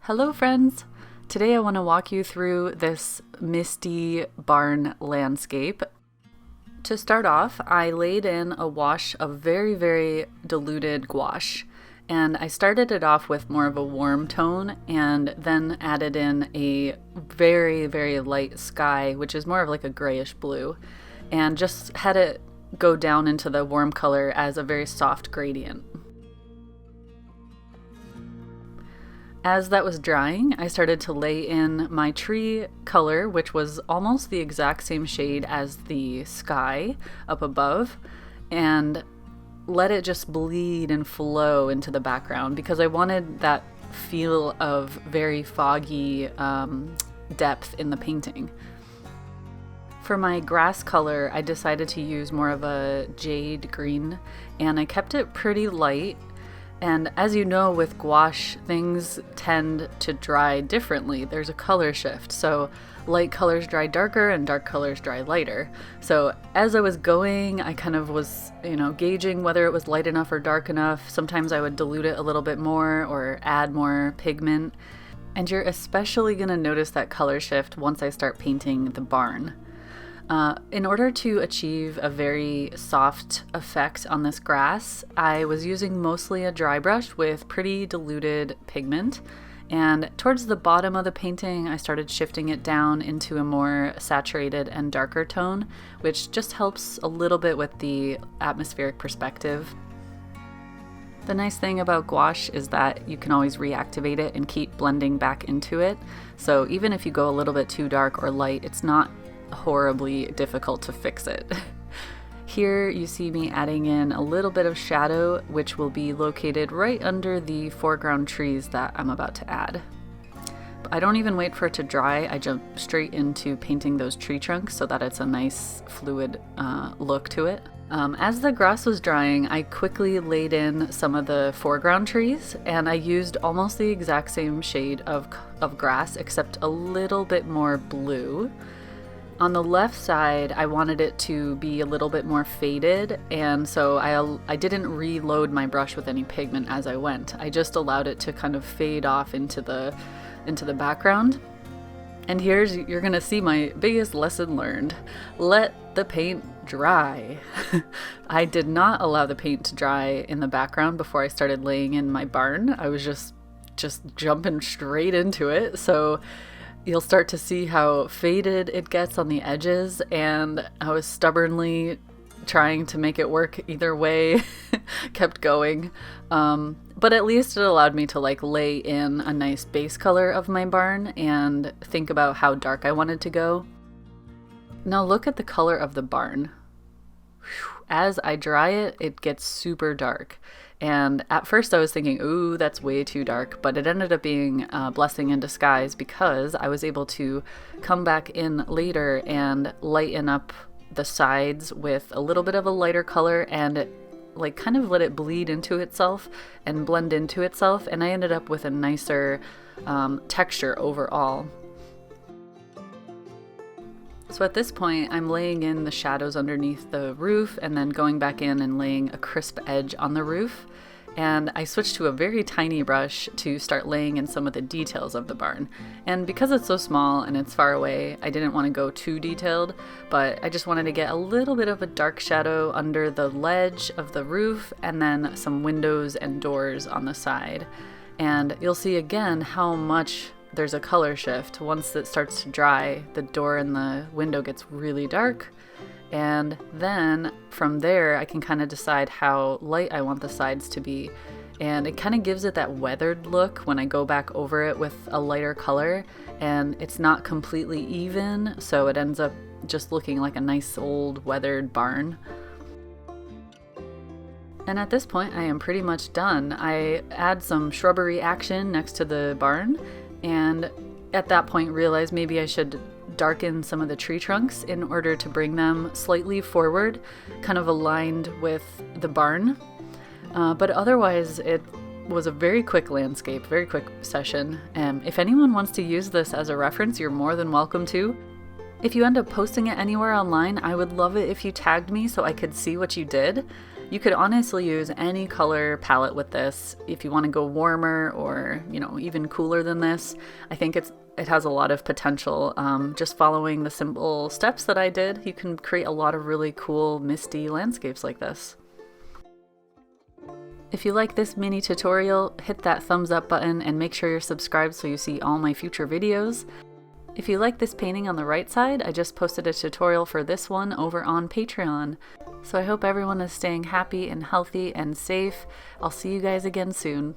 Hello friends! Today I want to walk you through this misty barn landscape. To start off, I laid in a wash of very, very diluted gouache, and I started it off with more of a warm tone and then added in a very, very light sky, which is more of like a grayish blue, and just had it go down into the warm color as a very soft gradient. As that was drying, I started to lay in my tree color, which was almost the exact same shade as the sky up above, and let it just bleed and flow into the background because I wanted that feel of very foggy depth in the painting. For my grass color, I decided to use more of a jade green, and I kept it pretty light. And as you know, with gouache, things tend to dry differently. There's a color shift. So light colors dry darker and dark colors dry lighter. So as I was going, I kind of was, gauging whether it was light enough or dark enough. Sometimes I would dilute it a little bit more or add more pigment. And you're especially going to notice that color shift once I start painting the barn. In order to achieve a very soft effect on this grass, I was using mostly a dry brush with pretty diluted pigment, and towards the bottom of the painting I started shifting it down into a more saturated and darker tone, which just helps a little bit with the atmospheric perspective. The nice thing about gouache is that you can always reactivate it and keep blending back into it, so even if you go a little bit too dark or light, it's not horribly difficult to fix it. Here you see me adding in a little bit of shadow, which will be located right under the foreground trees that I'm about to add. I don't even wait for it to dry, I jump straight into painting those tree trunks so that it's a nice fluid look to it. As the grass was drying, I quickly laid in some of the foreground trees, and I used almost the exact same shade of grass except a little bit more blue. On the left side, I wanted it to be a little bit more faded, and so I didn't reload my brush with any pigment as I went. I just allowed it to kind of fade off into the background. And you're gonna see my biggest lesson learned. Let the paint dry. I did not allow the paint to dry in the background before I started laying in my barn. I was just jumping straight into it, so you'll start to see how faded it gets on the edges, and I was stubbornly trying to make it work either way, kept going. But at least it allowed me to lay in a nice base color of my barn and think about how dark I wanted to go. Now look at the color of the barn. As I dry it, it gets super dark. And at first I was thinking, ooh, that's way too dark, but it ended up being a blessing in disguise because I was able to come back in later and lighten up the sides with a little bit of a lighter color and kind of let it bleed into itself and blend into itself, and I ended up with a nicer texture overall. So at this point, I'm laying in the shadows underneath the roof and then going back in and laying a crisp edge on the roof. And I switched to a very tiny brush to start laying in some of the details of the barn. And because it's so small and it's far away, I didn't want to go too detailed, but I just wanted to get a little bit of a dark shadow under the ledge of the roof and then some windows and doors on the side. And you'll see again how much there's a color shift. Once it starts to dry, the door and the window gets really dark, and then from there I can kind of decide how light I want the sides to be, and it kind of gives it that weathered look when I go back over it with a lighter color, and it's not completely even, so it ends up just looking like a nice old weathered barn. And at this point I am pretty much done. I add some shrubbery action next to the barn, and at that point realized maybe I should darken some of the tree trunks in order to bring them slightly forward, kind of aligned with the barn. But otherwise it was a very quick landscape, very quick session. If anyone wants to use this as a reference, you're more than welcome to. If you end up posting it anywhere online, I would love it if you tagged me so I could see what you did. You could honestly use any color palette with this. If you want to go warmer or, you know, even cooler than this, I think it has a lot of potential. Just following the simple steps that I did, you can create a lot of really cool misty landscapes like this. If you like this mini tutorial, hit that thumbs up button and make sure you're subscribed so you see all my future videos. If you like this painting on the right side, I just posted a tutorial for this one over on Patreon. So I hope everyone is staying happy and healthy and safe. I'll see you guys again soon.